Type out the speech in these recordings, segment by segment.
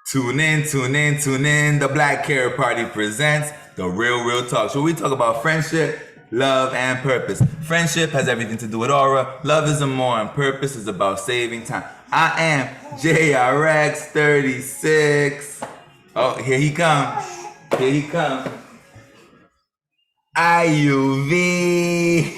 Tune in, tune in, tune in. The Black Carrot Party presents the Real Talk Show. We talk about friendship, love, and purpose. Friendship has everything to do with aura. Love is a more, and purpose is about saving time. I am JRX36. Oh, here he comes. Here he comes. IUV.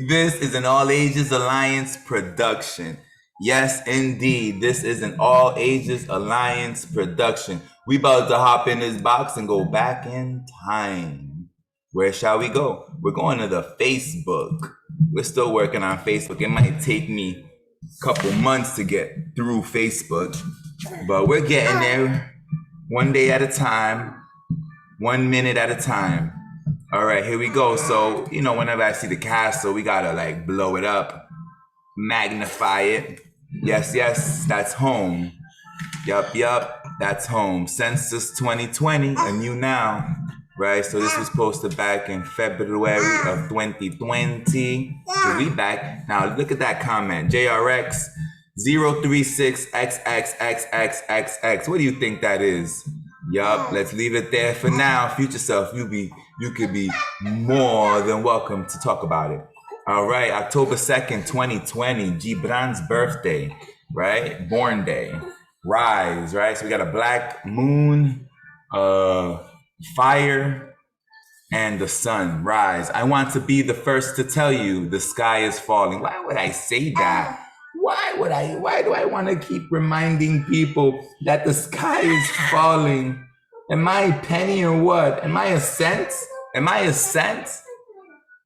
This is an All Ages Alliance production. Yes, indeed. This is an All Ages Alliance production. We about to hop in this box and go back in time. Where shall we go? We're going to the Facebook. We're still working on Facebook. It might take me a couple months to get through Facebook, but we're getting there one day at a time, 1 minute at a time. All right, here we go. So, whenever I see the castle, we gotta like blow it up, magnify it. Yes, that's home. Yup, that's home. Census 2020, a new now, right? So this was posted back in February of 2020. So we back. Now look at that comment, JRX 036XXXXXX. What do you think that is? Yup, let's leave it there for now. Future self, you could be more than welcome to talk about it. All right, October 2nd, 2020, Gibran's birthday, right? Born day, rise, right? So we got a black moon, fire, and the sun, rise. I want to be the first to tell you the sky is falling. Why would I say that? Why do I want to keep reminding people that the sky is falling? Am I a penny or what? Am I a cent?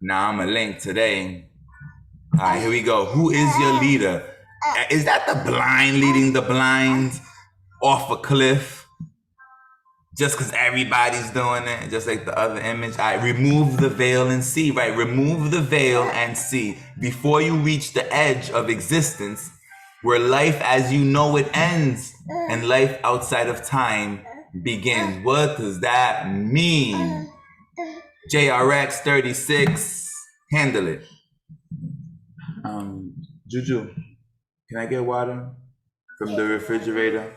Nah, I'm a link today. All right, here we go. Who is your leader? Is that the blind leading the blind off a cliff? Just because everybody's doing it, just like the other image. All right, remove the veil and see, right? Remove the veil and see. Before you reach the edge of existence, where life as you know it ends and life outside of time begins. What does that mean? JRX36, handle it. Juju, can I get water from the refrigerator?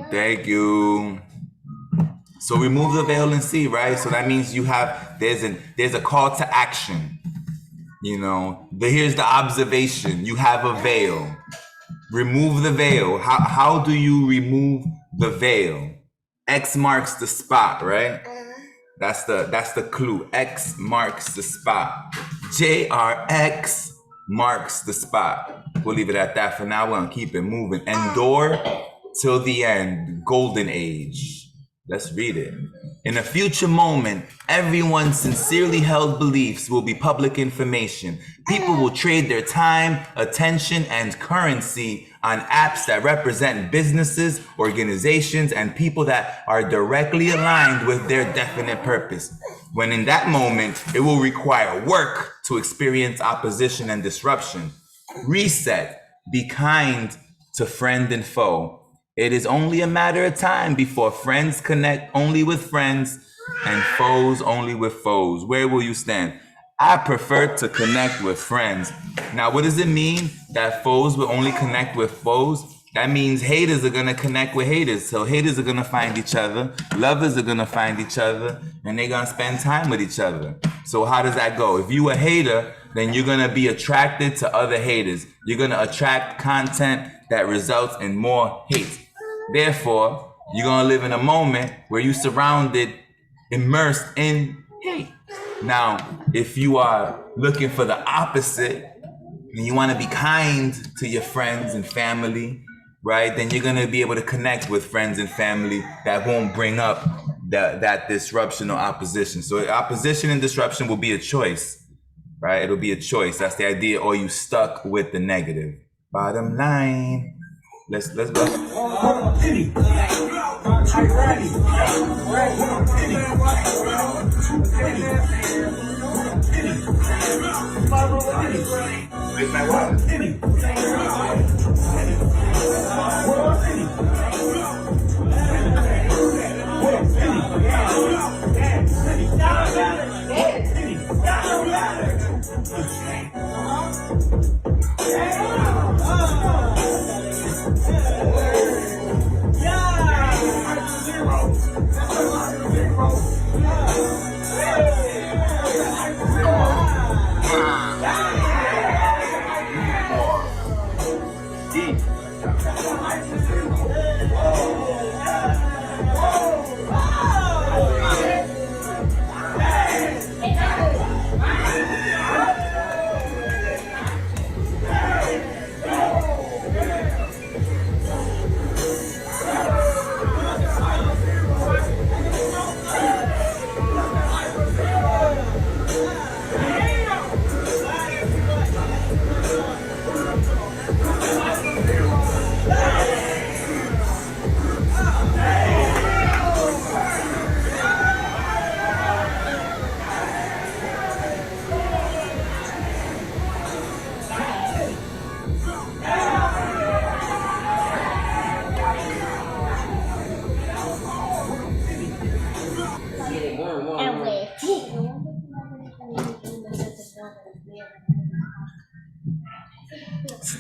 Thank you. So remove the veil and see, right? So that means there's a call to action. Here's the observation. You have a veil. Remove the veil. How do you remove the veil? X marks the spot, right? That's the clue. X marks the spot. JRX marks the spot. We'll leave it at that for now. We're gonna keep it moving. Endure till the end. Golden age. Let's read it. In a future moment, everyone's sincerely held beliefs will be public information. People will trade their time, attention, and currency on apps that represent businesses, organizations, and people that are directly aligned with their definite purpose. When in that moment, it will require work to experience opposition and disruption. Reset. Be kind to friend and foe. It is only a matter of time before friends connect only with friends and foes only with foes. Where will you stand? I prefer to connect with friends. Now, what does it mean that foes will only connect with foes? That means haters are going to connect with haters. So haters are going to find each other. Lovers are going to find each other. And they're going to spend time with each other. So how does that go? If you a hater, then you're going to be attracted to other haters. You're going to attract content that results in more hate. Therefore, you're going to live in a moment where you're immersed in hate. Now, if you are looking for the opposite and you want to be kind to your friends and family, right, then you're going to be able to connect with friends and family that won't bring up that disruption or opposition. So opposition and disruption will be a choice, right? It'll be a choice. That's the idea. Or you stuck with the negative. Bottom line. Let's go. Where's my water?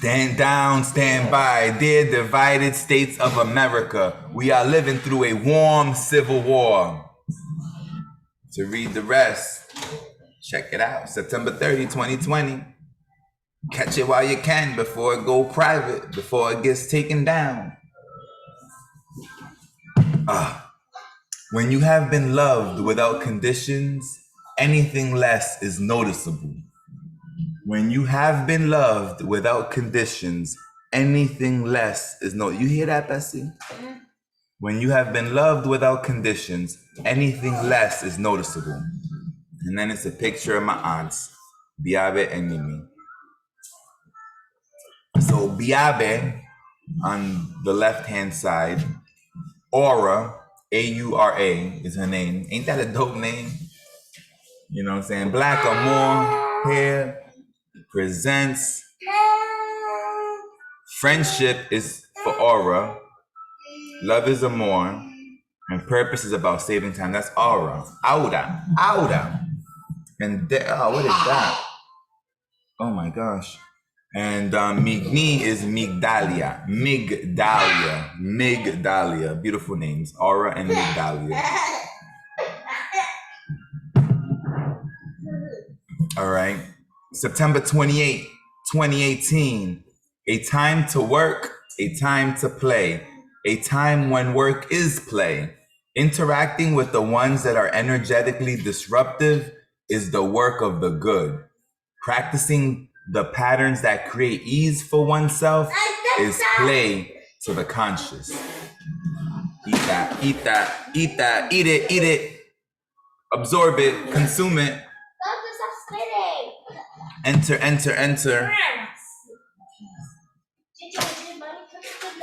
Stand down, stand by, dear divided states of America. We are living through a warm civil war. To read the rest, check it out. September 30, 2020. Catch it while you can before it go private, before it gets taken down. When you have been loved without conditions, anything less is noticeable. When you have been loved without conditions, anything less is you hear that, Bessie? When you have been loved without conditions, anything less is noticeable. And then it's a picture of my aunts, Biabe and Mimi. So Biabe, on the left-hand side, Aura, A-U-R-A is her name. Ain't that a dope name? You know what I'm saying? Black or more here presents friendship is for Aura, love is amor, and purpose is about saving time. That's Aura. Aura. And what is that? Oh my gosh. And Migni is Migdalia. Migdalia. Beautiful names. Aura and Migdalia. All right. September 28, 2018. A time to work, a time to play. A time when work is play. Interacting with the ones that are energetically disruptive is the work of the good. Practicing the patterns that create ease for oneself is play to the conscious. Eat that, eat that, eat that, eat it, absorb it, consume it. Enter.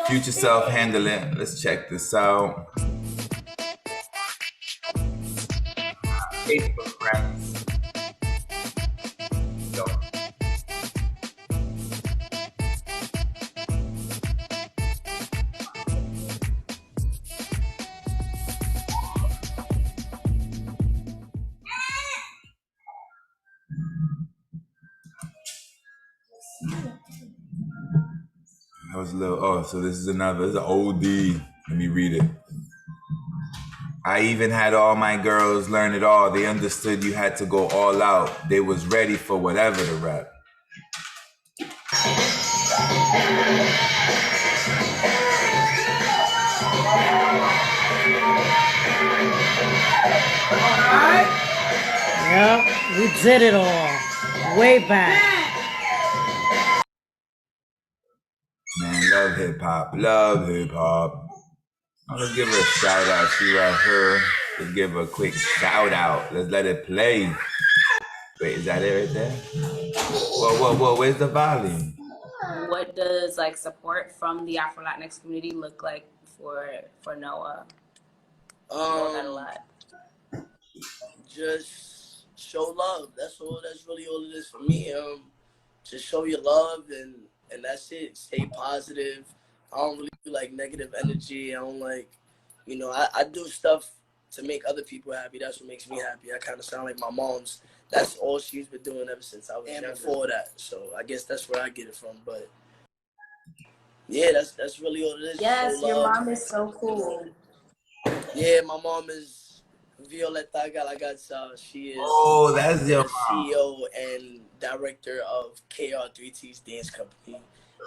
Future self, handle it. Let's check this out. Facebook friends. Go. That was a little, so this is an OD. Let me read it. I even had all my girls learn it all. They understood you had to go all out. They was ready for whatever to rap. Yep, we did it all. Way back. Man, love hip hop. I'm gonna give her a shout out. She right here. Let's give her a quick shout out. Let's let it play. Wait, is that it right there? Whoa, where's the volume? What does like support from the Afro Latinx community look like for Noah? That a lot. Just show love. That's really all it is for me. Just show your love and that's it. Stay positive. I don't really like negative energy. I don't like, I do stuff to make other people happy. That's what makes me happy. I kind of sound like my mom's. That's all she's been doing ever since I was young for that. So I guess that's where I get it from. But yeah, that's really all it is. Yes, your mom is so cool. Yeah, my mom is Violeta Galagazza. She is that's your CEO and director of KR3T's dance company,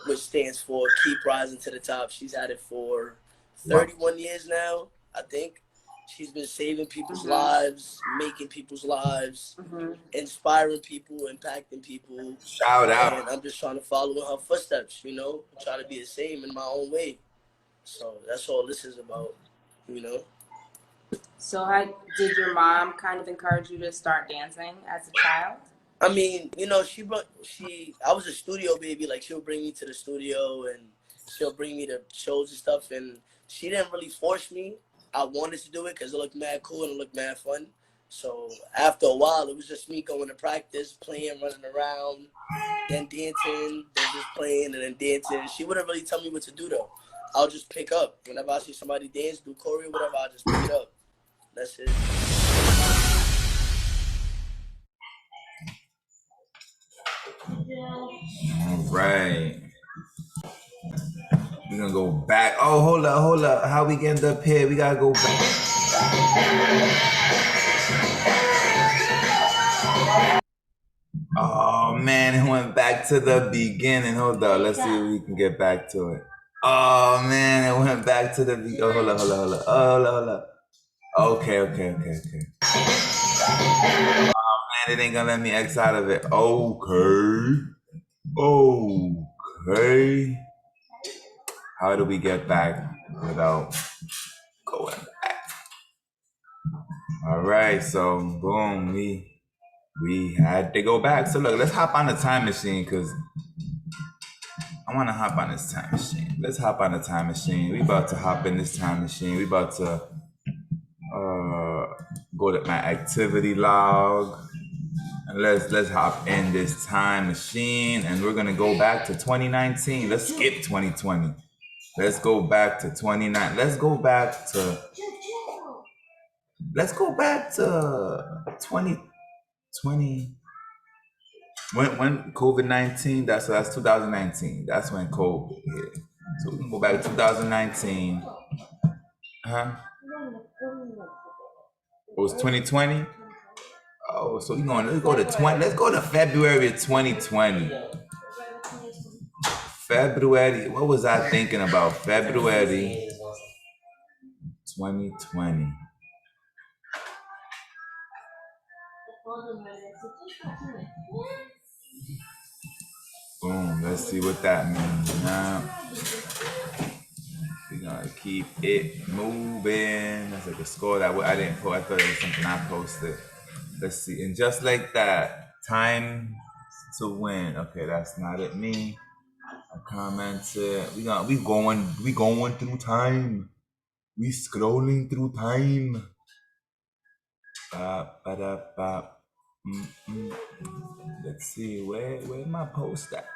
which stands for Keep Rising to the Top. She's had it for 31 years now, I think. She's been saving people's lives, making people's lives, inspiring people, impacting people. Shout out. And I'm just trying to follow in her footsteps, try to be the same in my own way. So that's all this is about, So did your mom kind of encourage you to start dancing as a child? I mean, I was a studio baby. Like, she'll bring me to the studio and she'll bring me to shows and stuff. And she didn't really force me. I wanted to do it because it looked mad cool and it looked mad fun. So after a while, it was just me going to practice, playing, running around, then dancing, then just playing and then dancing. She wouldn't really tell me what to do though. I'll just pick up. Whenever I see somebody dance, do choreo, whatever, I'll just pick it up. That's it. All right. We're gonna go back. Oh, hold up. How we end up here? We gotta go back. Oh man, it went back to the beginning. Hold up. Let's see if we can get back to it. Oh man, it went back to the beginning. Oh, hold up. Oh, hold up. Okay. Man, it ain't gonna let me X out of it. Okay. How do we get back without going back? All right, so boom, we had to go back. So look, let's hop on the time machine because I want to hop on this time machine. Let's hop on the time machine. We about to hop in this time machine. We about to go to my activity log. And let's hop in this time machine and we're gonna go back to 2019. Let's skip 2020. Let's go back to 29. Let's go back to 2020. When COVID-19, that's 2019. That's when COVID hit. So we can go back to 2019. Huh? It was 2020? Oh, so let's go to February of 2020. February, what was I thinking about? February 2020. Boom, let's see what that means. Now, we're gonna keep it moving. That's like a score that I didn't post. I thought it was something I posted. Let's see, and just like that, time to win. Okay, that's not it. Me. I commented. We going through time. We scrolling through time. Let's see, where my post at?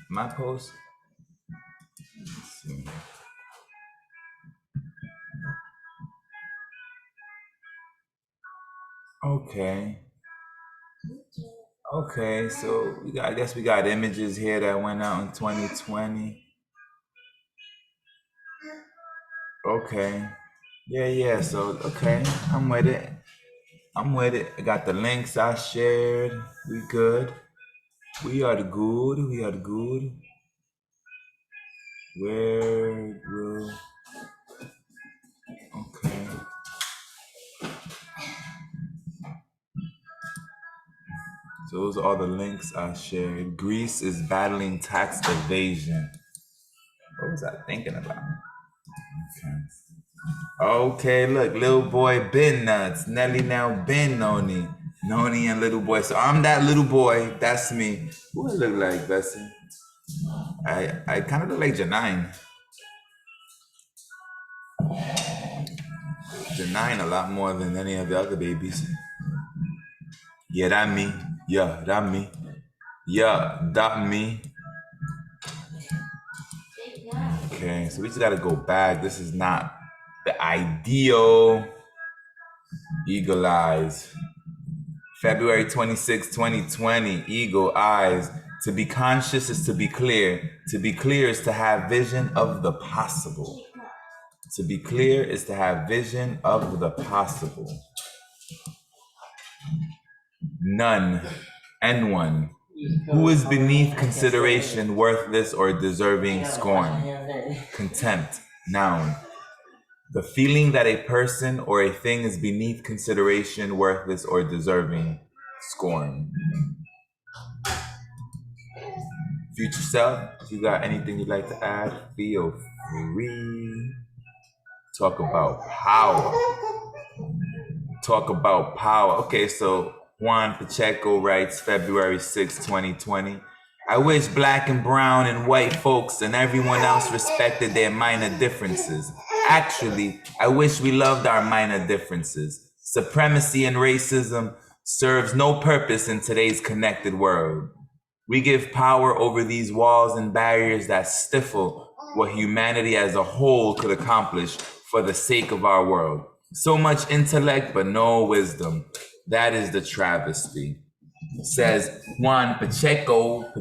My post. Let's see. Okay, so I guess we got images here that went out in 2020. Okay. Yeah. So okay, I'm with it. I got the links I shared. We good. We are good. Where will okay. So those are all the links I shared. Greece is battling tax evasion. What was I thinking about? Okay, look, little boy been nuts. Nelly now been Noni. Noni and little boy. So I'm that little boy. That's me. Who I look like, Bessie? I kind of look like Janine. Janine a lot more than any of the other babies. Yeah, that me. Yeah, that me. Okay, so we just gotta go back. This is not the ideal. Eagle eyes. February 26, 2020. Eagle eyes. To be conscious is to be clear. To be clear is to have vision of the possible. To be clear is to have vision of the possible. None. N1. Who is beneath consideration, worthless, or deserving scorn? Contempt. Noun. The feeling that a person or a thing is beneath consideration, worthless, or deserving scorn. Future self, if you got anything you'd like to add, feel free. Talk about power. Okay, so Juan Pacheco writes February 6, 2020. I wish black and brown and white folks and everyone else respected their minor differences. Actually, I wish we loved our minor differences. Supremacy and racism serves no purpose in today's connected world. We give power over these walls and barriers that stifle what humanity as a whole could accomplish for the sake of our world. So much intellect, but no wisdom. That is the travesty. Says Juan Pacheco.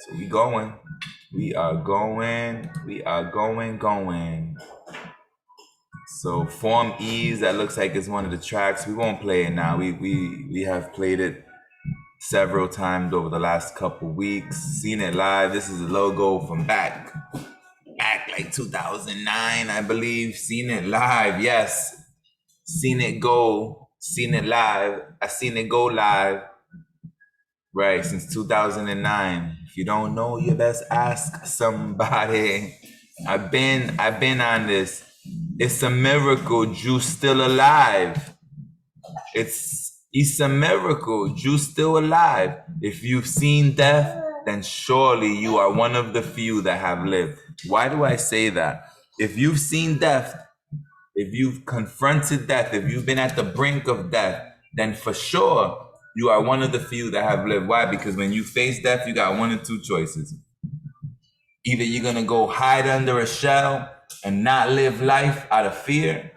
So we going. We are going. We are going. So Form Ease, that looks like it's one of the tracks. We won't play it now. We have played it several times over the last couple weeks. Seen it live. This is the logo from back like 2009, I believe. Seen it live, yes. Seen it go. Seen it live. I seen it go live. Right, since 2009. If you don't know, you best ask somebody. I've been on this. It's a miracle Jew's still alive. It's a miracle Jew's still alive. If you've seen death, then surely you are one of the few that have lived. Why do I say that? If you've seen death, if you've confronted death, if you've been at the brink of death, then for sure you are one of the few that have lived. Why? Because when you face death, you got one of two choices. Either you're gonna go hide under a shell and not live life out of fear,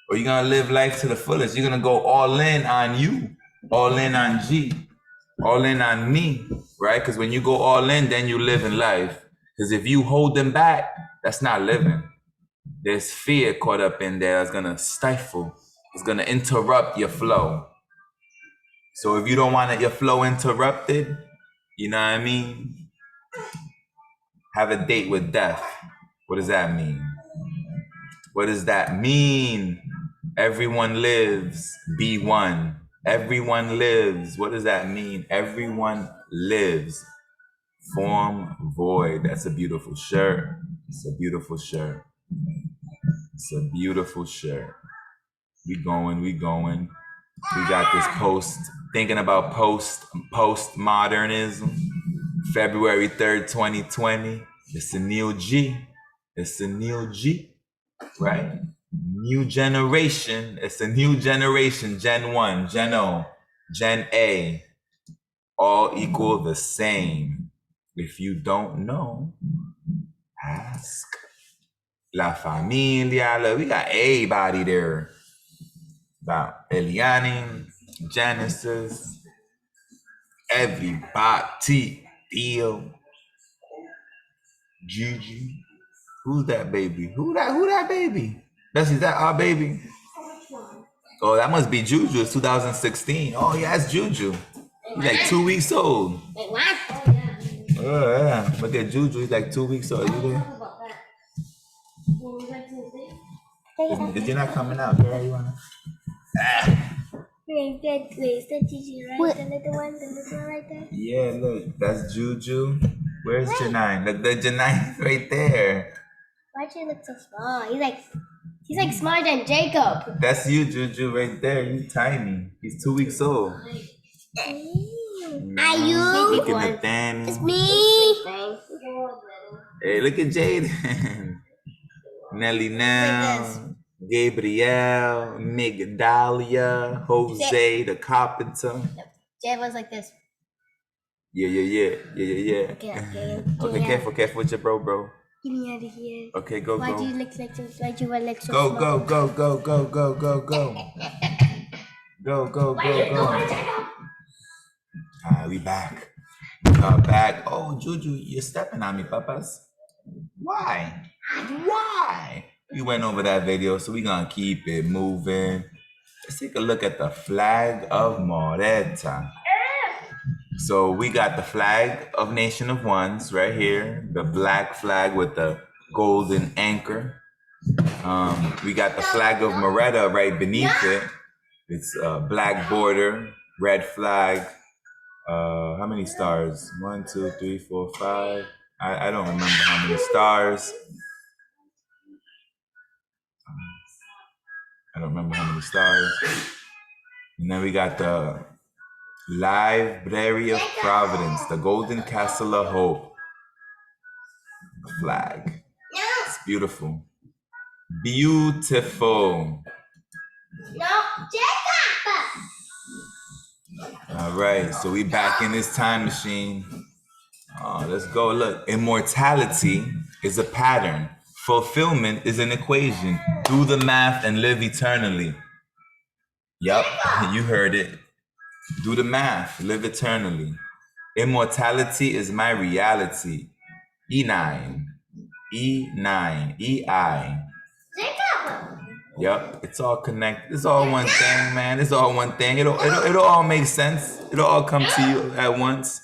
or you're gonna live life to the fullest. You're gonna go all in on you, all in on G, all in on me, right? Because when you go all in, then you live in life. Because if you hold them back, that's not living. There's fear caught up in there that's gonna stifle. It's gonna interrupt your flow. So if you don't want your flow interrupted, you know what I mean? Have a date with death. What does that mean? What does that mean? Everyone lives. Be one. Everyone lives. What does that mean? Everyone lives. Form void. That's a beautiful shirt. It's a beautiful shirt. It's a beautiful shirt. We going. We got this thinking about postmodernism. February 3rd, 2020. It's a new G. It's a new G, right? New generation. It's a new generation. Gen 1, Gen O, Gen A. All equal the same. If you don't know, ask. La Familia. Look, we got everybody there. About Eliani, Genesis, everybody, Theo, Gigi. Who's that baby? Who that baby? Is that our baby? Oh, that must be Juju. It's 2016. Oh yeah, it's Juju. He's like 2 weeks old. Wait, what? Oh yeah. Look at Juju. He's like 2 weeks old. You there? Is he not coming out, girl? You wanna? Wait, is that Gigi, right? The little one right there? Yeah, look, that's Juju. Where's Janine? Look, the Janine right there. Why'd you look so small? He's like smaller than Jacob. That's you, Juju, right there. You tiny. He's 2 weeks old. Are you? Look at Nathaniel. It's me. Hey, look at Jaden. Nelly Nell, Gabrielle, Migdalia, Jose, the carpenter. Jay was like this. Yeah. Okay. Okay, careful with your bro. Get me out of here. Okay, go. Why'd you look like so? Why'd you wear like so? Go. small? Go. We back. We are back. Oh, Juju, you're stepping on me, papas. Why? We went over that video, so we're gonna keep it moving. Let's take a look at the flag of Moreta. So we got the flag of Nation of Ones right here, the black flag with the golden anchor. We got the flag of Moreta right beneath it. It's a black border, red flag. How many stars? 1, 2, 3, 4, 5. I don't remember how many stars. I don't remember how many stars. And then we got the Library of Providence, the Golden Castle of Hope flag. It's beautiful. Beautiful. No, Jacob. All right, so we back in this time machine. Let's go. Look, immortality is a pattern. Fulfillment is an equation. Do the math and live eternally. Yup, you heard it. Do the math, live eternally. Immortality is my reality. E9. E9. EI. Yep, it's all connected. It's all one thing, man. It's all one thing. It'll all make sense. It'll all come to you at once.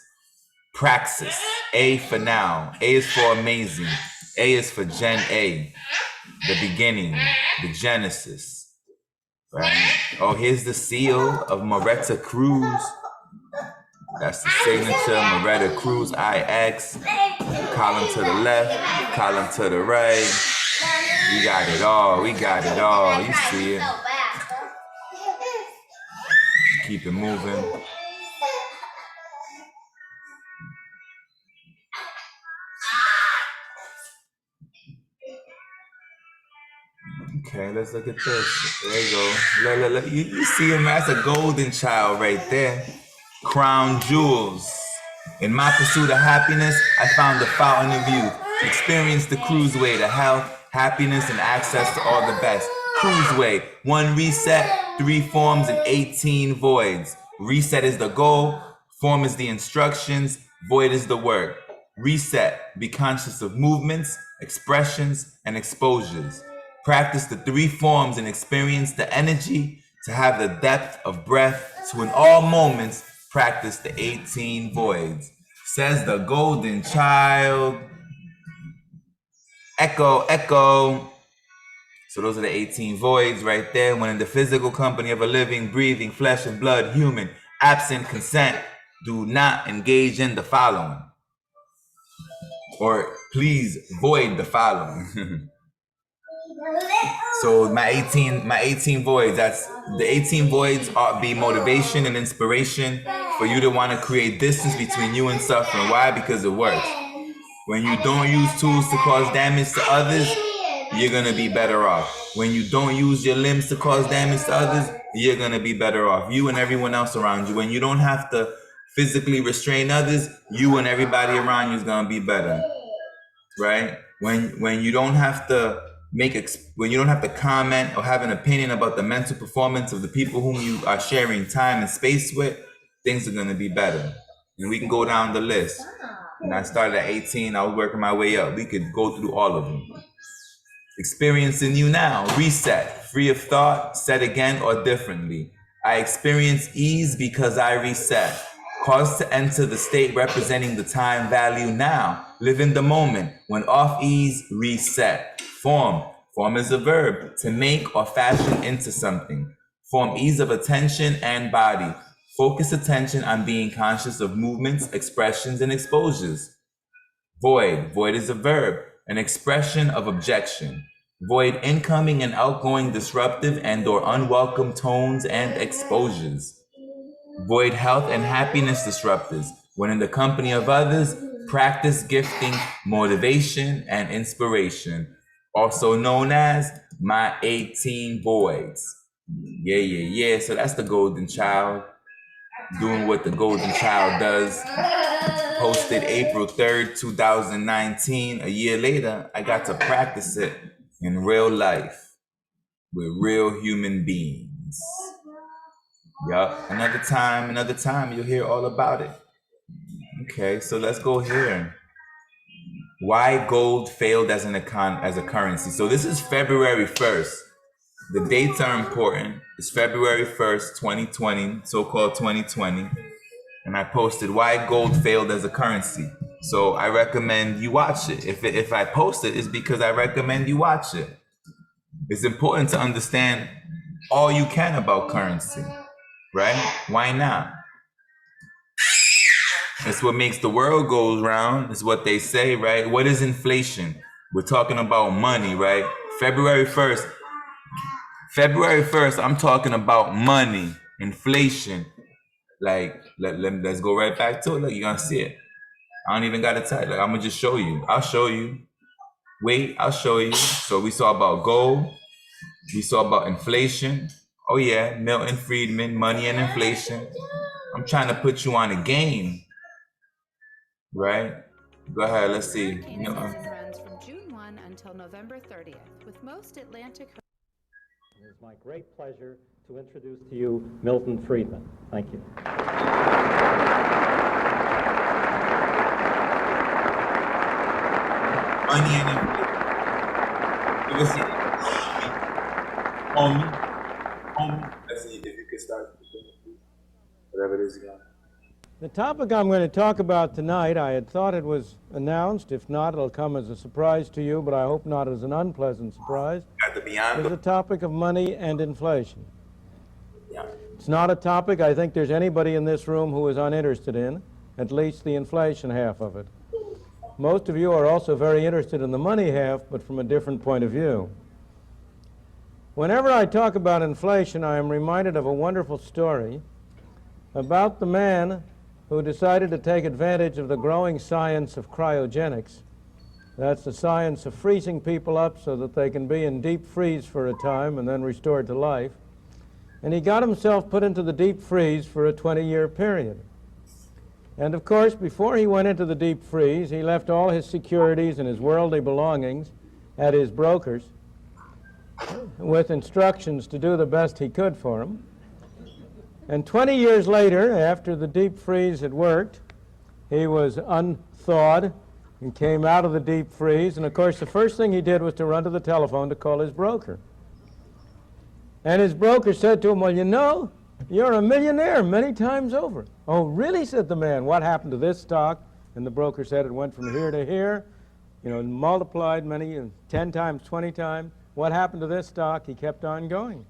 Praxis. A for now. A is for amazing. A is for Gen A. The beginning. The Genesis. Right? Oh, here's the seal of Moretta Cruz. That's the signature. Moretta Cruz IX. Column to the left. Column to the right. We got it all. We got it all. You see it. Keep it moving. Okay, let's look at this. There you go. Look. You see him? That's a golden child right there. Crown jewels. In my pursuit of happiness, I found the fountain of youth. Experienced the cruise way to health, happiness, and access to all the best. Cruise way, 1 reset, 3 forms, and 18 voids. Reset is the goal, form is the instructions, void is the work. Reset, be conscious of movements, expressions, and exposures. Practice the 3 forms and experience the energy to have the depth of breath to in all moments practice the 18 voids. Says the golden child. Echo, echo. So those are the 18 voids right there. When in the physical company of a living, breathing, flesh and blood, human, absent consent, do not engage in the following. Or please void the following. So my 18 voids, that's the 18 voids are be motivation and inspiration for you to want to create distance between you and suffering. Why? Because it works. When you don't use tools to cause damage to others, you're gonna be better off. When you don't use your limbs to cause damage to others, you're gonna be better off. You and everyone else around you. When you don't have to physically restrain others, you and everybody around you is gonna be better. Right? When you don't have to when you don't have to comment or have an opinion about the mental performance of the people whom you are sharing time and space with, things are gonna be better. And we can go down the list. And I started at 18, I was working my way up. We could go through all of them. Experiencing you now, reset, free of thought, said again or differently. I experience ease because I reset. Cause to enter the state representing the time value now. Live in the moment. When off ease, reset. Form. Form is a verb, to make or fashion into something. Form ease of attention and body. Focus attention on being conscious of movements, expressions, and exposures. Void. Void is a verb, an expression of objection. Void incoming and outgoing disruptive and or unwelcome tones and exposures. Void health and happiness disruptors. When in the company of others, practice gifting, motivation, and inspiration. Also known as my 18 voids. Yeah. So that's the golden child. Doing what the golden child does. Posted April 3rd, 2019. A year later, I got to practice it in real life with real human beings. Yup, another time, you'll hear all about it. Okay, so let's go here. Why gold failed as a currency. So this is February 1st. The dates are important. It's February 1st, 2020, so-called 2020. And I posted why gold failed as a currency. So I recommend you watch it. If I post it, it's because I recommend you watch it. It's important to understand all you can about currency, right? Why not? It's what makes the world go round. It's what they say, right? What is inflation? We're talking about money, right? February 1st, I'm talking about money, inflation. Like, let's go right back to it. Look, you're gonna see it. I don't even gotta type. Like, I'm gonna just show you. I'll show you. Wait, I'll show you. So we saw about gold. We saw about inflation. Oh yeah, Milton Friedman, money and inflation. I'm trying to put you on a game, right? Go ahead, let's see. Runs from June 1 until November 30th, with most Atlantic. It is my great pleasure to introduce to you Milton Friedman. Thank you. Money and inflation. You can see homie. Let's see if you could start. Whatever it is again. The topic I'm going to talk about tonight, I had thought it was announced. If not, it'll come as a surprise to you, but I hope not as an unpleasant surprise. Got the beyond. Is the topic of money and inflation. Yeah. It's not a topic I think there's anybody in this room who is uninterested in, at least the inflation half of it. Most of you are also very interested in the money half, but from a different point of view. Whenever I talk about inflation, I am reminded of a wonderful story about the man who decided to take advantage of the growing science of cryogenics. That's the science of freezing people up so that they can be in deep freeze for a time and then restored to life. And he got himself put into the deep freeze for a 20-year period. And of course, before he went into the deep freeze, he left all his securities and his worldly belongings at his brokers with instructions to do the best he could for him. And 20 years later, after the deep freeze had worked, he was unthawed and came out of the deep freeze. And of course, the first thing he did was to run to the telephone to call his broker. And his broker said to him, well, you know, you're a millionaire many times over. Oh, really, said the man. What happened to this stock? And the broker said it went from here to here, you know, multiplied 10 times, 20 times. What happened to this stock? He kept on going.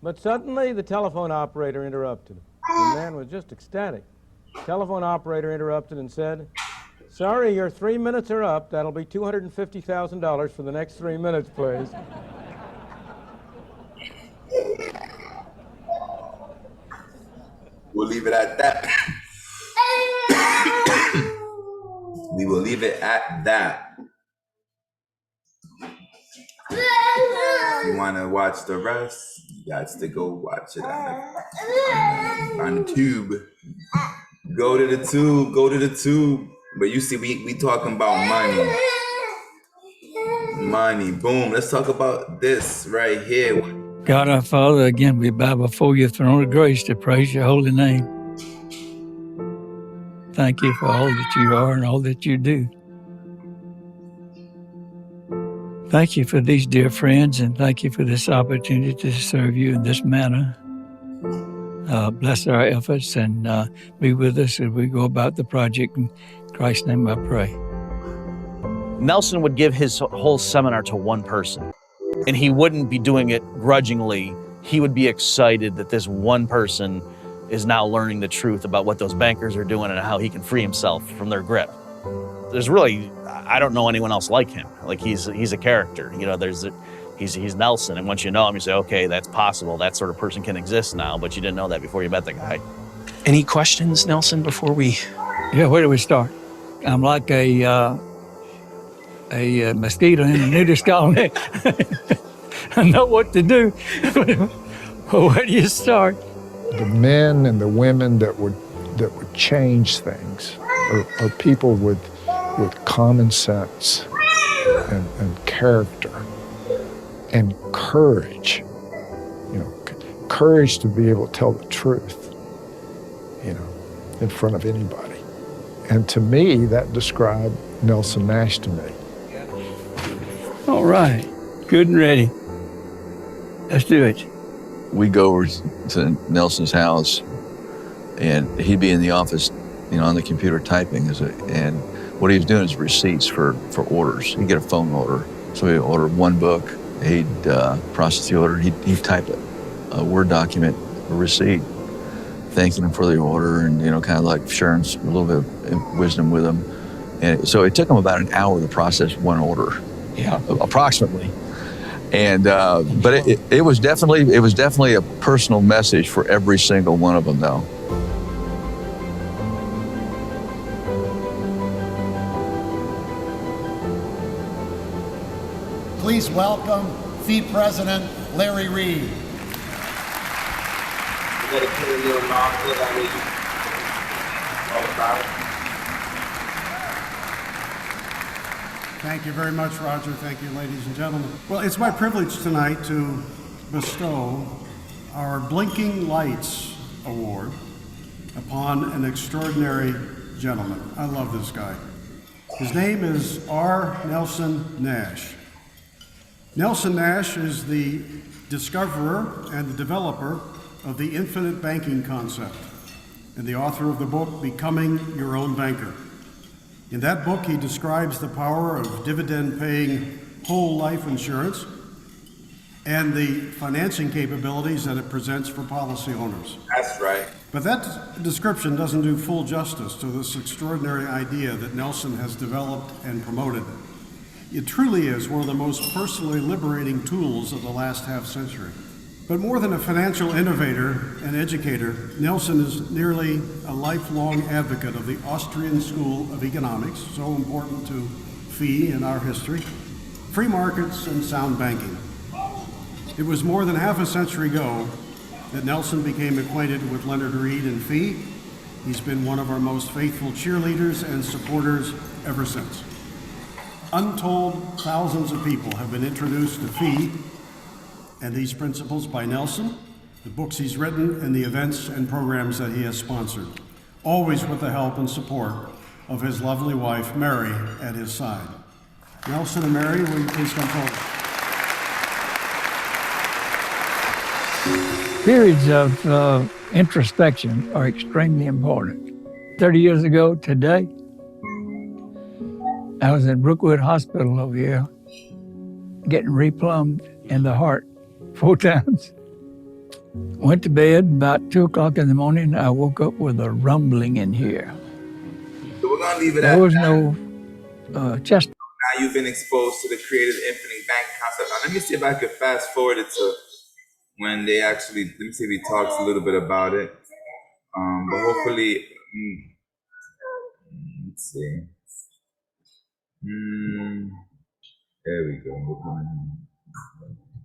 But suddenly, the telephone operator interrupted. The man was just ecstatic. The telephone operator interrupted and said, sorry, your 3 minutes are up. That'll be $250,000 for the next 3 minutes, please. We'll leave it at that. We will leave it at that. If you want to watch the rest, you got to go watch it on the tube. Go to the tube. But you see, we talking about money. Boom. Let's talk about this right here. God our Father, again we bow before your throne of grace to praise your holy name. Thank you for all that you are and all that you do. Thank you for these dear friends, and thank you for this opportunity to serve you in this manner. Bless our efforts and be with us as we go about the project. In Christ's name I pray. Nelson would give his whole seminar to one person, and he wouldn't be doing it grudgingly. He would be excited that this one person is now learning the truth about what those bankers are doing and how he can free himself from their grip. There's really, I don't know anyone else like him. Like he's a character, you know, he's Nelson. And once you know him, you say, okay, that's possible. That sort of person can exist now, but you didn't know that before you met the guy. Any questions, Nelson, before we? Yeah, where do we start? I'm like a mosquito in a nudist colony. I know what to do. Well, where do you start? The men and the women that would change things are people with common sense and character and courage. You know, courage to be able to tell the truth, you know, in front of anybody. And to me, that described Nelson Nash to me. All right, good and ready. Let's do it. We go over to Nelson's house, and he'd be in the office, you know, on the computer typing. And what he was doing is receipts for orders. He'd get a phone order. So he'd order one book, he'd process the order, he'd type a Word document, a receipt, thanking him for the order and, you know, kind of like sharing a little bit of wisdom with him. And so it took him about an hour to process one order. Yeah, approximately. And but it was definitely a personal message for every single one of them, though. Please welcome FEED President Larry Reed. You gotta put a little long so that way you all about. Thank you very much, Roger. Thank you, ladies and gentlemen. Well, it's my privilege tonight to bestow our Blinking Lights Award upon an extraordinary gentleman. I love this guy. His name is R. Nelson Nash. Nelson Nash is the discoverer and the developer of the infinite banking concept and the author of the book, Becoming Your Own Banker. In that book, he describes the power of dividend-paying whole life insurance and the financing capabilities that it presents for policy owners. That's right. But that description doesn't do full justice to this extraordinary idea that Nelson has developed and promoted. It truly is one of the most personally liberating tools of the last half-century. But more than a financial innovator and educator, Nelson is nearly a lifelong advocate of the Austrian School of Economics, so important to FEE in our history, free markets and sound banking. It was more than half a century ago that Nelson became acquainted with Leonard Read and FEE. He's been one of our most faithful cheerleaders and supporters ever since. Untold thousands of people have been introduced to FEE and these principles by Nelson, the books he's written, and the events and programs that he has sponsored, always with the help and support of his lovely wife, Mary, at his side. Nelson and Mary, will you please come forward? Periods of introspection are extremely important. 30 years ago today, I was in Brookwood Hospital over here getting replumbed in the heart 4 times. Went to bed about 2 o'clock in the morning. I woke up with a rumbling in here. So we're gonna leave it There at was that. no chest. Now you've been exposed to the creative infinite bank concept. Now let me see if I could fast forward it to when they actually, let me see if he talks a little bit about it. But hopefully, let's see. There we go. We're coming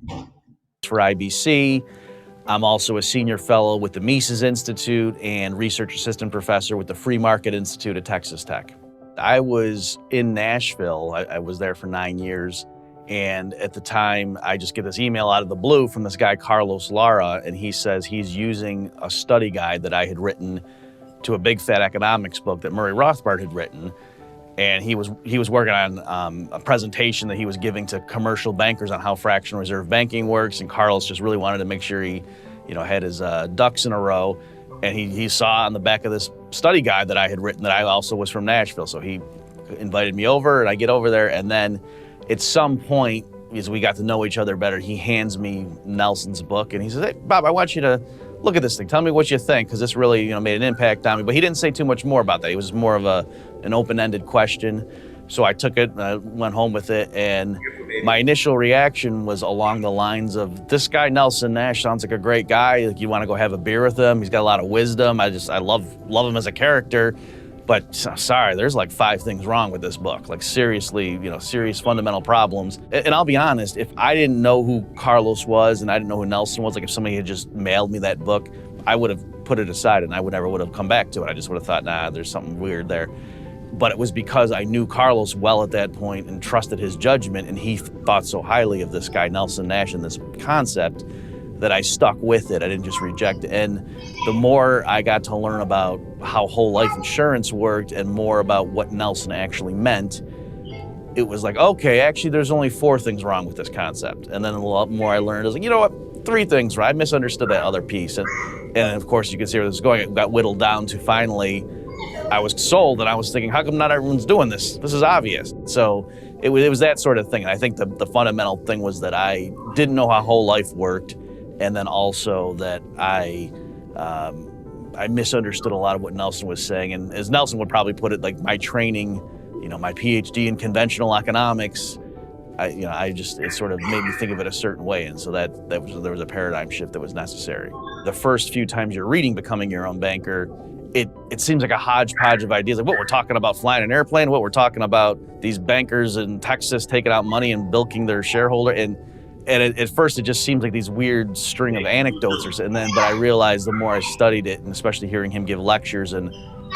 in. For IBC. I'm also a senior fellow with the Mises Institute and research assistant professor with the Free Market Institute at Texas Tech. I was in Nashville. I was there for 9 years. And at the time, I just get this email out of the blue from this guy, Carlos Lara, and he says he's using a study guide that I had written to a big fat economics book that Murray Rothbard had written. And he was working on a presentation that he was giving to commercial bankers on how fractional reserve banking works. And Carlos just really wanted to make sure he, had his ducks in a row. And he saw on the back of this study guide that I had written that I also was from Nashville. So he invited me over, and I get over there, and then at some point, as we got to know each other better, he hands me Nelson's book, and he says, "Hey, Bob, I want you to look at this thing. Tell me what you think, because this really, made an impact on me." But he didn't say too much more about that. It was more of an open-ended question. So I took it, and I went home with it, and my initial reaction was along the lines of, this guy, Nelson Nash, sounds like a great guy. Like, you want to go have a beer with him. He's got a lot of wisdom. I love him as a character. But sorry, there's like 5 things wrong with this book. Like, seriously, serious fundamental problems. And I'll be honest, if I didn't know who Carlos was and I didn't know who Nelson was, like if somebody had just mailed me that book, I would have put it aside and I never would have come back to it. I just would have thought, nah, there's something weird there. But it was because I knew Carlos well at that point and trusted his judgment, and he thought so highly of this guy, Nelson Nash, and this concept, that I stuck with it. I didn't just reject it. And the more I got to learn about how whole life insurance worked and more about what Nelson actually meant, it was like, okay, actually there's only 4 things wrong with this concept. And then a lot more I learned, I was like, you know what, 3 things, right? I misunderstood that other piece. And of course you can see where this is going. It got whittled down to finally, I was sold, and I was thinking, how come not everyone's doing this? This is obvious. So it was that sort of thing. And I think the fundamental thing was that I didn't know how whole life worked. And then also that I misunderstood a lot of what Nelson was saying. And as Nelson would probably put it, like my training, my PhD in conventional economics, it sort of made me think of it a certain way. And so there was a paradigm shift that was necessary. The first few times you're reading Becoming Your Own Banker, it seems like a hodgepodge of ideas. Like what we're talking about flying an airplane, what we're talking about these bankers in Texas taking out money and bilking their shareholder. And at first, it just seemed like these weird string of anecdotes, but I realized the more I studied it, and especially hearing him give lectures, and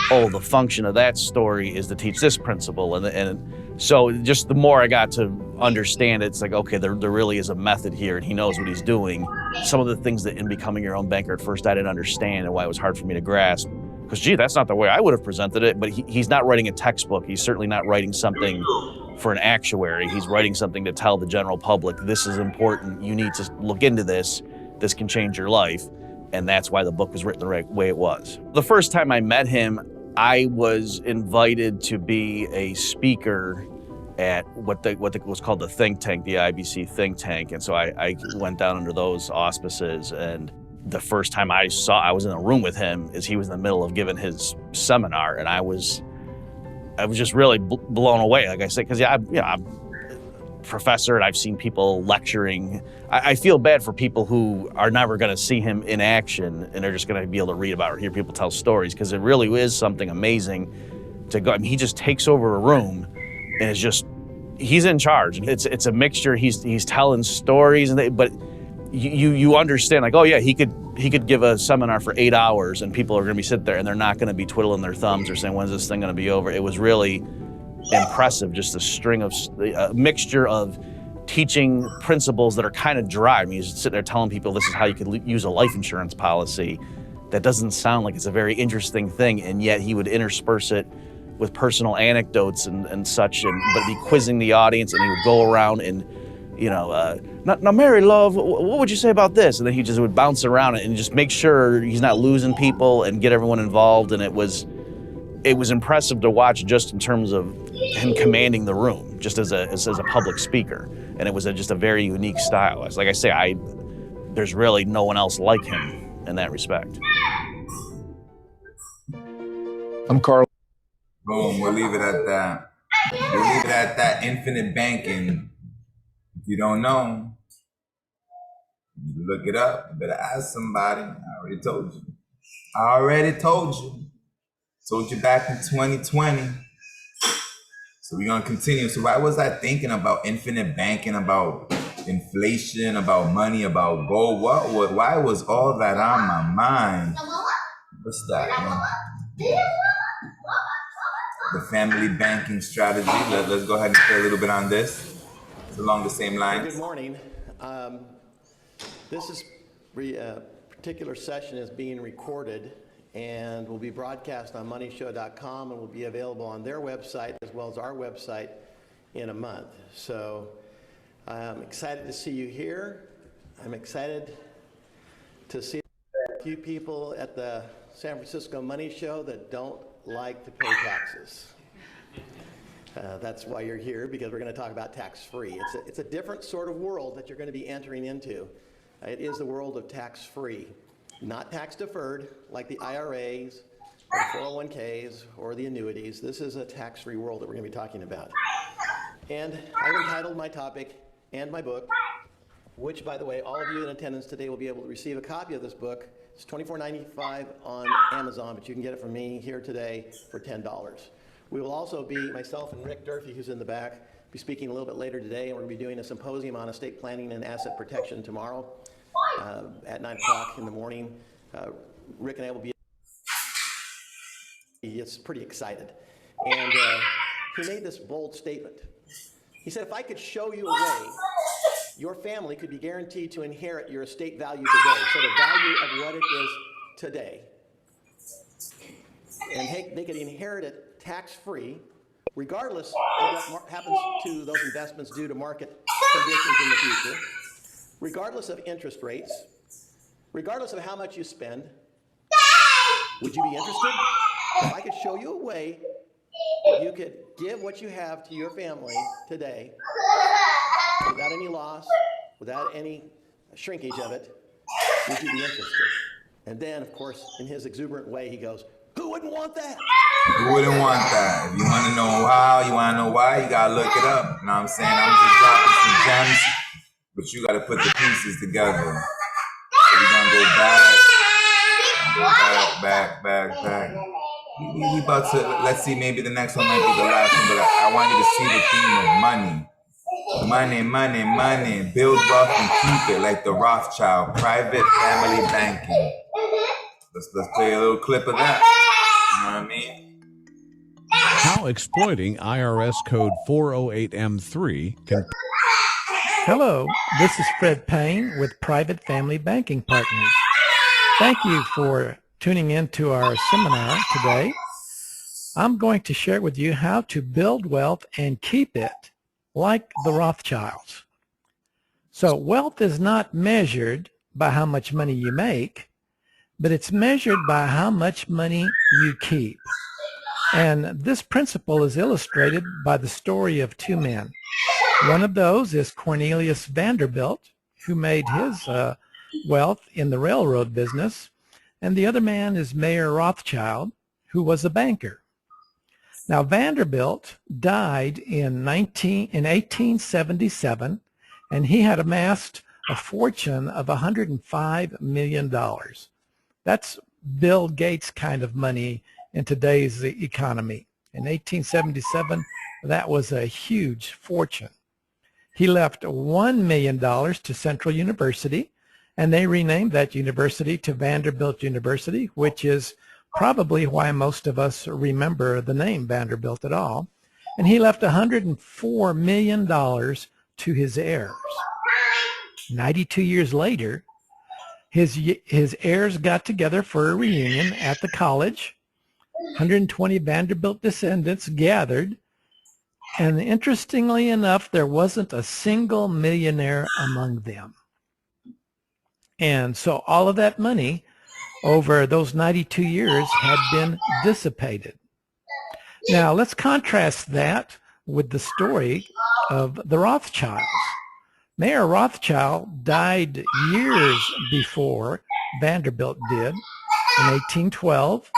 the function of that story is to teach this principle, and so just the more I got to understand it, it's like, okay, there really is a method here, and he knows what he's doing. Some of the things that in Becoming Your Own Banker at first I didn't understand, and why it was hard for me to grasp, Because, gee, that's not the way I would have presented it. But he's not writing a textbook. He's certainly not writing something for an actuary. He's writing something to tell the general public, this is important. You need to look into this. This can change your life. And that's why the book was written the right way it was. The first time I met him, I was invited to be a speaker at what was called the think tank, the IBC think tank. And so I went down under those auspices. And the first time I was in a room with him is he was in the middle of giving his seminar. And I was just really blown away. Like I said, because I'm a professor and I've seen people lecturing. I feel bad for people who are never going to see him in action and they're just going to be able to read about or hear people tell stories, because it really is something amazing to go. I mean, he just takes over a room and it's just, he's in charge. It's a mixture. He's telling stories, but you understand, like, oh yeah, he could give a seminar for 8 hours and people are going to be sitting there and they're not going to be twiddling their thumbs or saying, when's this thing going to be over? It was really impressive, just a mixture of teaching principles that are kind of dry. I mean, he's sitting there telling people this is how you could use a life insurance policy. That doesn't sound like it's a very interesting thing, and yet he would intersperse it with personal anecdotes and such, but be quizzing the audience, and he would go around and, now Mary Love, what would you say about this? And then he just would bounce around and just make sure he's not losing people and get everyone involved. And it was impressive to watch, just in terms of him commanding the room, just as a public speaker. And it was just a very unique style. Like I say, there's really no one else like him in that respect. I'm Carl. Boom, we'll leave it at that. We'll leave it at that. Infinite banking. If you don't know, you look it up. You better ask somebody. I already told you. Told you back in 2020. So we're gonna continue. So why was I thinking about infinite banking, about inflation, about money, about gold? Why was all that on my mind? What's that, man? The family banking strategy. Let's go ahead and play a little bit on this. It's along the same lines. Good morning. This particular session is being recorded and will be broadcast on moneyshow.com and will be available on their website as well as our website in a month. So I'm excited to see you here. I'm excited to see a few people at the San Francisco Money Show that don't like to pay taxes. That's why you're here, because we're going to talk about tax-free. It's a different sort of world that you're going to be entering into. It is the world of tax-free. Not tax-deferred, like the IRAs, or the 401ks, or the annuities. This is a tax-free world that we're going to be talking about. And I've entitled my topic and my book, which, by the way, all of you in attendance today will be able to receive a copy of this book. It's $24.95 on Amazon, but you can get it from me here today for $10. We will also be, myself and Rick Durfee, who's in the back, be speaking a little bit later today, and we're going to be doing a symposium on estate planning and asset protection tomorrow. At 9 o'clock in the morning. Rick and I will be, it's pretty excited. And he made this bold statement. He said, if I could show you a way, your family could be guaranteed to inherit your estate value today. So the value of what it is today. And they could inherit it tax-free, regardless of what happens to those investments due to market conditions in the future. Regardless of interest rates, regardless of how much you spend. Would you be interested? If I could show you a way you could give what you have to your family today without any loss, without any shrinkage of it, would you be interested? And then, of course, in his exuberant way, he goes, who wouldn't want that? Who wouldn't want that? If you want to know how, you gotta look it up. You know what I'm saying? I'm just dropping some gems. But you got to put the pieces together. So we're going to go back. We about to, let's see, maybe the next one might be the last one, but I want you to see the theme of money. Money. Build wealth and keep it like the Rothschild. Private family banking. Let's play a little clip of that. You know what I mean? How exploiting IRS code 408M3 can... Hello, this is Fred Payne with Private Family Banking Partners. Thank you for tuning into our seminar today. I'm going to share with you how to build wealth and keep it like the Rothschilds. So wealth is not measured by how much money you make, but it's measured by how much money you keep. And this principle is illustrated by the story of two men. One of those is Cornelius Vanderbilt, who made his wealth in the railroad business, and the other man is Mayer Rothschild, who was a banker. Now, Vanderbilt died in 1877, and he had amassed a fortune of $105 million. That's Bill Gates kind of money in today's economy. In 1877, that was a huge fortune. He left $1 million to Central University, and they renamed that university to Vanderbilt University, which is probably why most of us remember the name Vanderbilt at all. And he left $104 million to his heirs. 92 years later, his heirs got together for a reunion at the college. 120 Vanderbilt descendants gathered, and interestingly enough, there wasn't a single millionaire among them. And so all of that money over those 92 years had been dissipated. Now, let's contrast that with the story of the Rothschilds. Mayer Rothschild died years before Vanderbilt did, in 1812,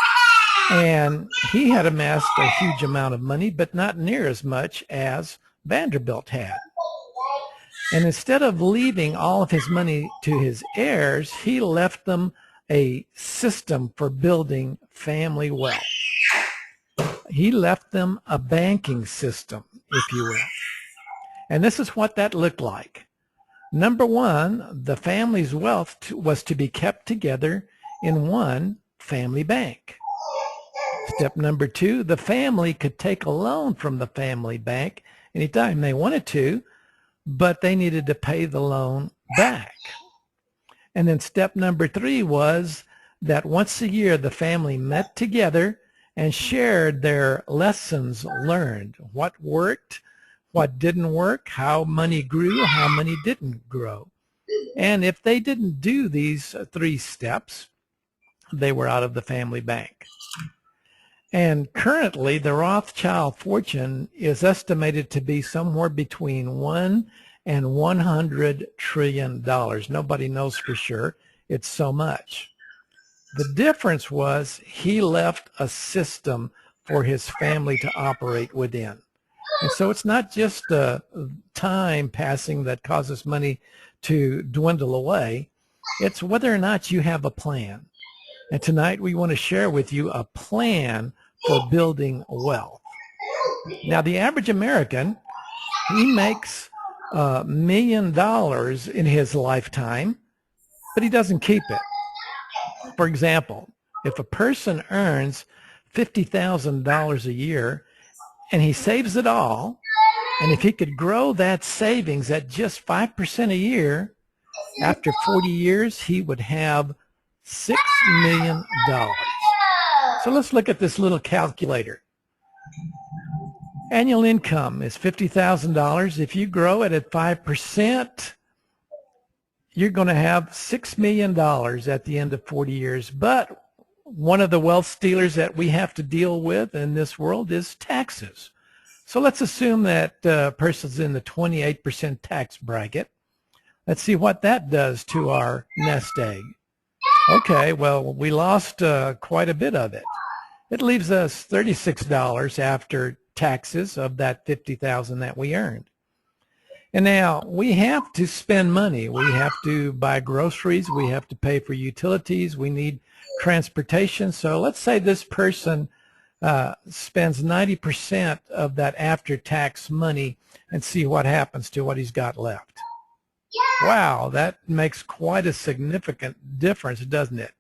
and he had amassed a huge amount of money, but not near as much as Vanderbilt had. And instead of leaving all of his money to his heirs, he left them a system for building family wealth. He left them a banking system, if you will. And this is what that looked like. Number one, the family's wealth was to be kept together in one family bank. Step number two, the family could take a loan from the family bank anytime they wanted to, but they needed to pay the loan back. And then step number three was that once a year the family met together and shared their lessons learned, what worked, what didn't work, how money grew, how money didn't grow. And if they didn't do these three steps, they were out of the family bank. And currently, the Rothschild fortune is estimated to be somewhere between $1 and $100 trillion. Nobody knows for sure. It's so much. The difference was he left a system for his family to operate within. And so it's not just time passing that causes money to dwindle away. It's whether or not you have a plan. And tonight we want to share with you a plan for building wealth. Now, the average American, he makes $1 million in his lifetime, but he doesn't keep it. For example, if a person earns $50,000 a year and he saves it all, and if he could grow that savings at just 5% a year, after 40 years, he would have $6 million. So let's look at this little calculator. Annual income is $50,000. If you grow it at 5%, you're going to have $6 million at the end of 40 years. But one of the wealth stealers that we have to deal with in this world is taxes. So let's assume that person's in the 28% tax bracket. Let's see what that does to our nest egg. Okay, well, we lost quite a bit of it. It leaves us $36 after taxes of that $50,000 that we earned. And now we have to spend money. We have to buy groceries. We have to pay for utilities. We need transportation. So let's say this person spends 90% of that after-tax money and see what happens to what he's got left. Wow, that makes quite a significant difference, doesn't it?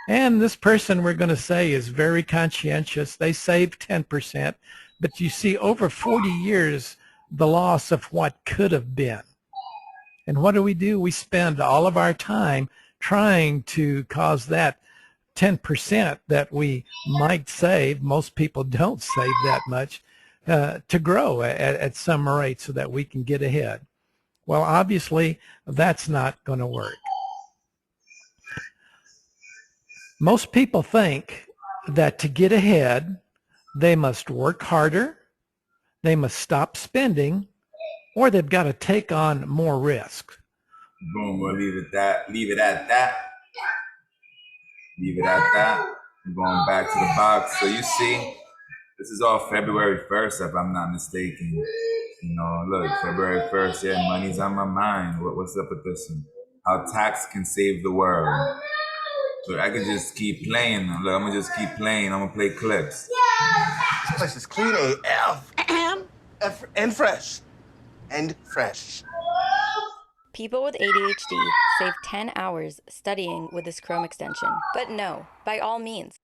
And this person, we're going to say, is very conscientious. They save 10%, but you see over 40 years the loss of what could have been. And what do? We spend all of our time trying to cause that 10% that we might save, most people don't save that much, to grow at some rate so that we can get ahead. Well, obviously, that's not going to work. Most people think that to get ahead, they must work harder, they must stop spending, or they've got to take on more risk. Boom, we'll leave it at that. Leave it at that. I'm going back to the box. So you see, this is all February 1st, if I'm not mistaken. You know, look, February 1st, yeah, money's on my mind. What's up with this one? How tax can save the world. So I could just keep playing. Look, I'm gonna just keep playing. I'm gonna play clips. This place is clean AF. And fresh. And fresh. People with ADHD save 10 hours studying with this Chrome extension. But no, by all means.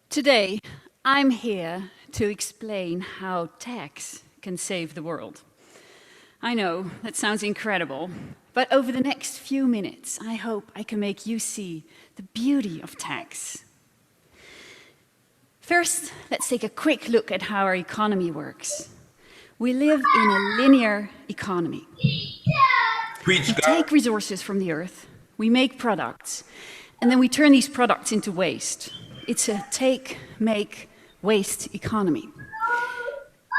Today, I'm here to explain how tax can save the world. I know, that sounds incredible, but over the next few minutes, I hope I can make you see the beauty of tax. First, let's take a quick look at how our economy works. We live in a linear economy. We take resources from the earth, we make products, and then we turn these products into waste. It's a take, make, waste economy.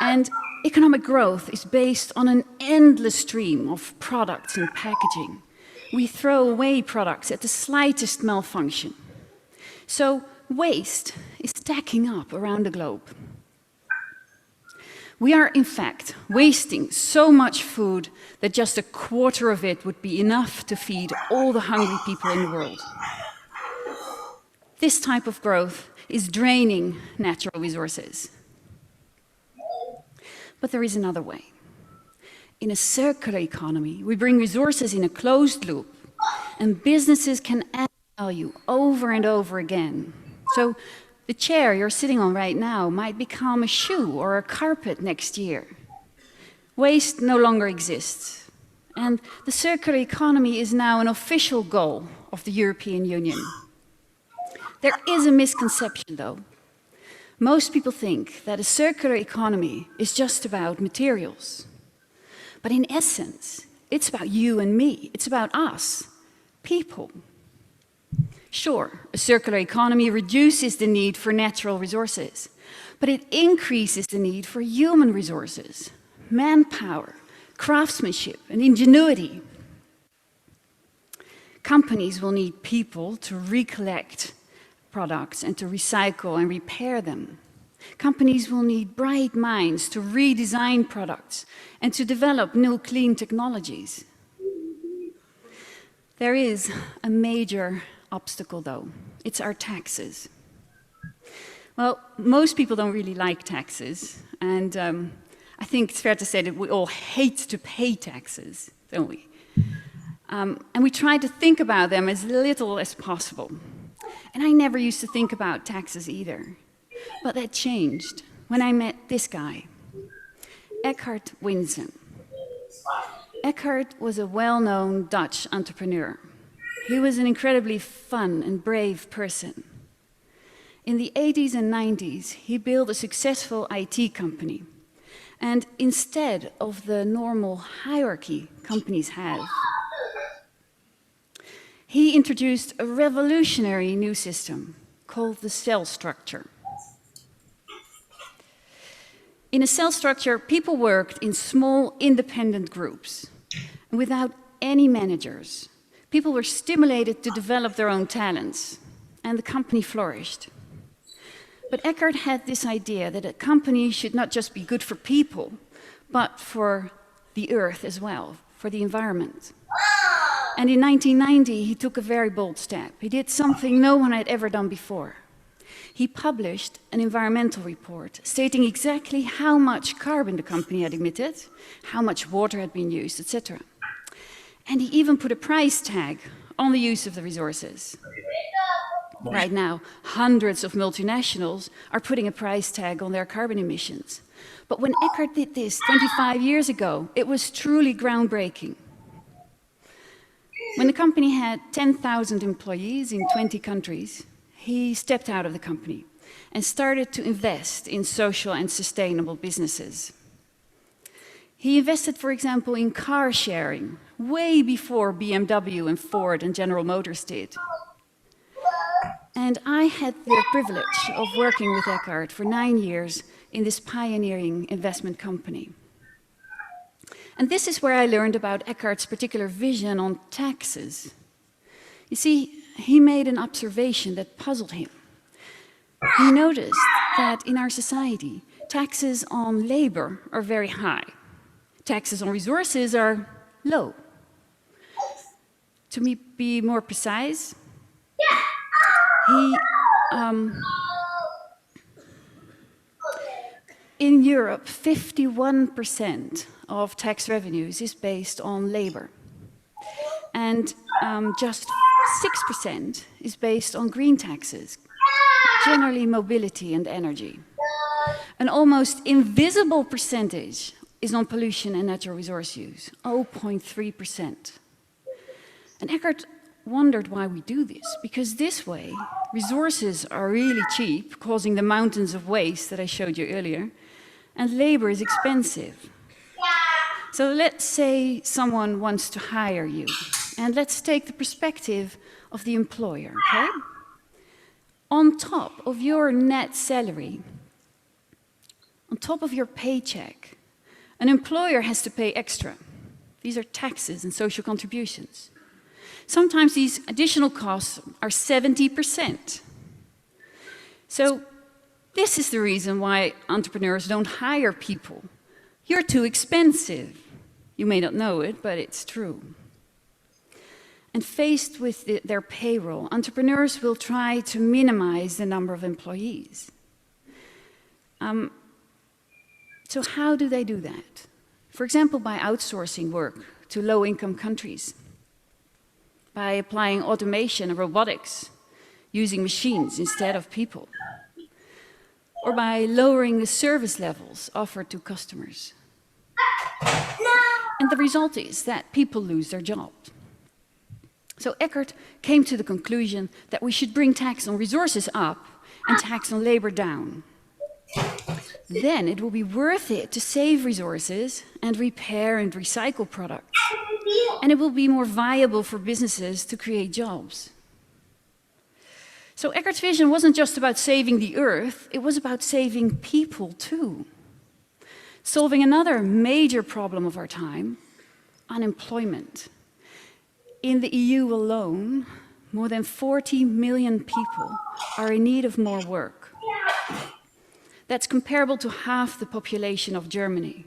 And economic growth is based on an endless stream of products and packaging. We throw away products at the slightest malfunction. So waste is stacking up around the globe. We are, in fact, wasting so much food that just a quarter of it would be enough to feed all the hungry people in the world. This type of growth is draining natural resources. But there is another way. In a circular economy, we bring resources in a closed loop, and businesses can add value over and over again. So the chair you're sitting on right now might become a shoe or a carpet next year. Waste no longer exists, and the circular economy is now an official goal of the European Union. There is a misconception, though. Most people think that a circular economy is just about materials. But in essence, it's about you and me. It's about us, people. Sure, a circular economy reduces the need for natural resources, but it increases the need for human resources, manpower, craftsmanship, and ingenuity. Companies will need people to recollect products and to recycle and repair them. Companies will need bright minds to redesign products and to develop new clean technologies. There is a major obstacle, though. It's our taxes. Well, most people don't really like taxes, and I think it's fair to say that we all hate to pay taxes, don't we? And we try to think about them as little as possible. And I never used to think about taxes either. But that changed when I met this guy, Eckhart Winsum. Eckhart was a well-known Dutch entrepreneur. He was an incredibly fun and brave person. In the 80s and 90s, he built a successful IT company. And instead of the normal hierarchy companies have, he introduced a revolutionary new system called the cell structure. In a cell structure, people worked in small, independent groups, without any managers. People were stimulated to develop their own talents, and the company flourished. But Eckhart had this idea that a company should not just be good for people, but for the earth as well, for the environment. And in 1990, he took a very bold step. He did something no one had ever done before. He published an environmental report stating exactly how much carbon the company had emitted, how much water had been used, etc. And he even put a price tag on the use of the resources. Right now, hundreds of multinationals are putting a price tag on their carbon emissions. But when Eckhart did this 25 years ago, it was truly groundbreaking. When the company had 10,000 employees in 20 countries, he stepped out of the company and started to invest in social and sustainable businesses. He invested, for example, in car sharing, way before BMW and Ford and General Motors did. And I had the privilege of working with Eckhart for 9 years in this pioneering investment company. And this is where I learned about Eckhart's particular vision on taxes. You see, he made an observation that puzzled him. He noticed that in our society, taxes on labor are very high. Taxes on resources are low. To be more precise, in Europe, 51% of tax revenues is based on labor. And just 6% is based on green taxes, generally mobility and energy. An almost invisible percentage is on pollution and natural resource use, 0.3%. And Eckhart wondered why we do this, because this way resources are really cheap, causing the mountains of waste that I showed you earlier, and labor is expensive. So let's say someone wants to hire you, and let's take the perspective of the employer, okay? On top of your net salary, on top of your paycheck, an employer has to pay extra. These are taxes and social contributions. Sometimes these additional costs are 70%. So this is the reason why entrepreneurs don't hire people. You're too expensive. You may not know it, but it's true. And faced with their payroll, entrepreneurs will try to minimize the number of employees. So how do they do that? For example, by outsourcing work to low-income countries, by applying automation and robotics, using machines instead of people, or by lowering the service levels offered to customers. And the result is that people lose their jobs. So Eckhart came to the conclusion that we should bring tax on resources up and tax on labor down. Then it will be worth it to save resources and repair and recycle products. And it will be more viable for businesses to create jobs. So Eckhart's vision wasn't just about saving the earth, it was about saving people too. Solving another major problem of our time, unemployment. In the EU alone, more than 40 million people are in need of more work. That's comparable to half the population of Germany.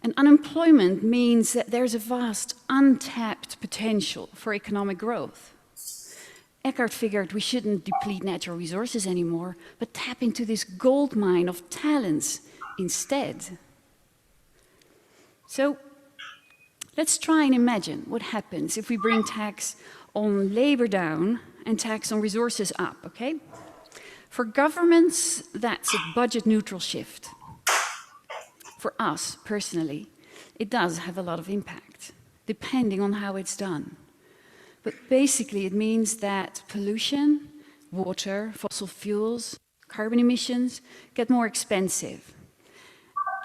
And unemployment means that there's a vast untapped potential for economic growth. Eckhart figured we shouldn't deplete natural resources anymore, but tap into this gold mine of talents instead. So let's try and imagine what happens if we bring tax on labor down and tax on resources up, okay? For governments, that's a budget-neutral shift. For us, personally, it does have a lot of impact, depending on how it's done. But basically, it means that pollution, water, fossil fuels, carbon emissions get more expensive.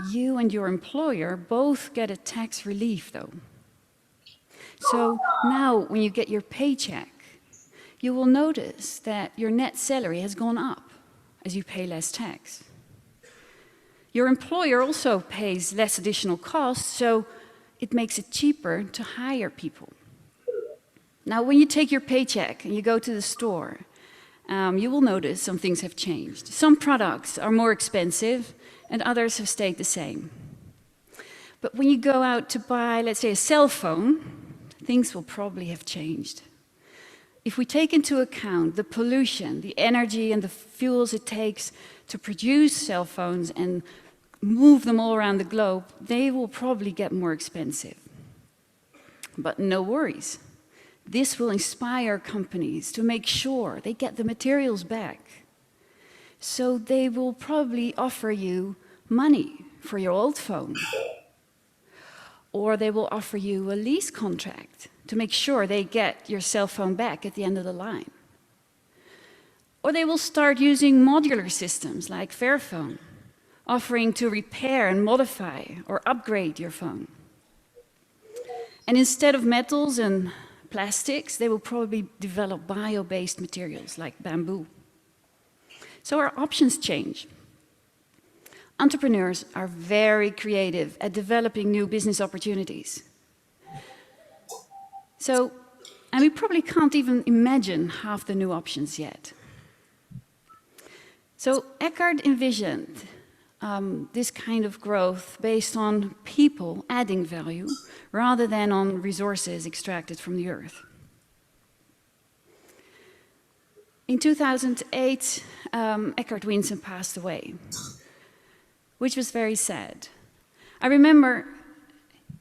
You and your employer both get a tax relief, though. So now, when you get your paycheck, you will notice that your net salary has gone up as you pay less tax. Your employer also pays less additional costs, so it makes it cheaper to hire people. Now, when you take your paycheck and you go to the store, you will notice some things have changed. Some products are more expensive and others have stayed the same. But when you go out to buy, let's say, a cell phone, things will probably have changed. If we take into account the pollution, the energy and the fuels it takes to produce cell phones and move them all around the globe, they will probably get more expensive. But no worries. This will inspire companies to make sure they get the materials back. So they will probably offer you money for your old phone. Or they will offer you a lease contract to make sure they get your cell phone back at the end of the line. Or they will start using modular systems like Fairphone, offering to repair and modify or upgrade your phone. And instead of metals and plastics, they will probably develop bio-based materials like bamboo. So our options change. Entrepreneurs are very creative at developing new business opportunities. And we probably can't even imagine half the new options yet. So Eckhart envisioned this kind of growth based on people adding value rather than on resources extracted from the earth. In 2008, Eckhart Winsen passed away, which was very sad. I remember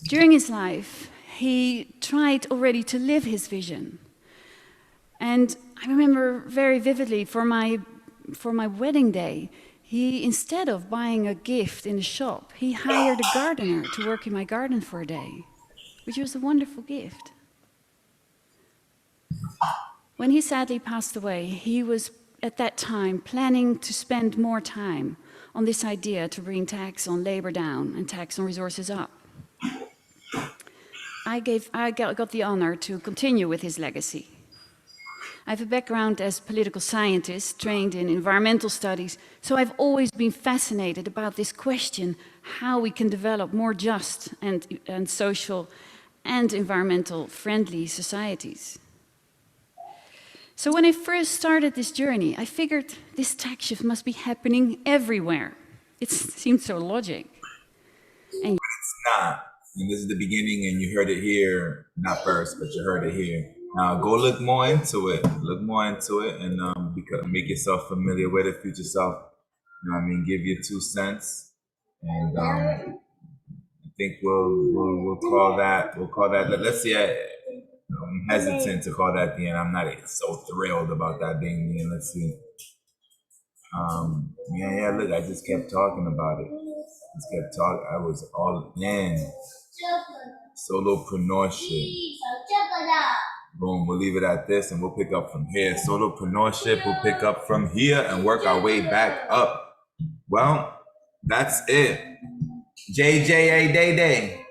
during his life, he tried already to live his vision. And I remember very vividly for my wedding day, he, instead of buying a gift in the shop, he hired a gardener to work in my garden for a day, which was a wonderful gift. When he sadly passed away, he was at that time planning to spend more time on this idea to bring tax on labor down and tax on resources up. I got the honor to continue with his legacy. I have a background as a political scientist, trained in environmental studies, so I've always been fascinated about this question, how we can develop more just and social and environmental friendly societies. So when I first started this journey, I figured this tax shift must be happening everywhere. It seemed so logic. And it's not. And this is the beginning, and you heard it here, not first, but you heard it here. Now go look more into it. Look more into it, and make yourself familiar with it. Future self, you know what I mean? Give your 2 cents, and I think we'll call that. Let's see. I'm hesitant to call that the end. I'm not so thrilled about that being the end. Let's see. Yeah. Look, I just kept talking about it. I was all in. Solopreneurship. Boom, we'll leave it at this and we'll pick up from here. Solopreneurship, we'll pick up from here and work our way back up. Well, that's it. JJA Day Day.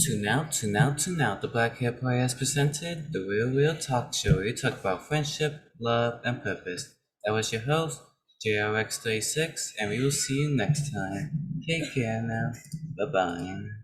Tune out. The Black Hair Party has presented the Real Talk Show. We talk about friendship, love, and purpose. That was your host, JRX36, and we will see you next time. Take care now. Bye-bye.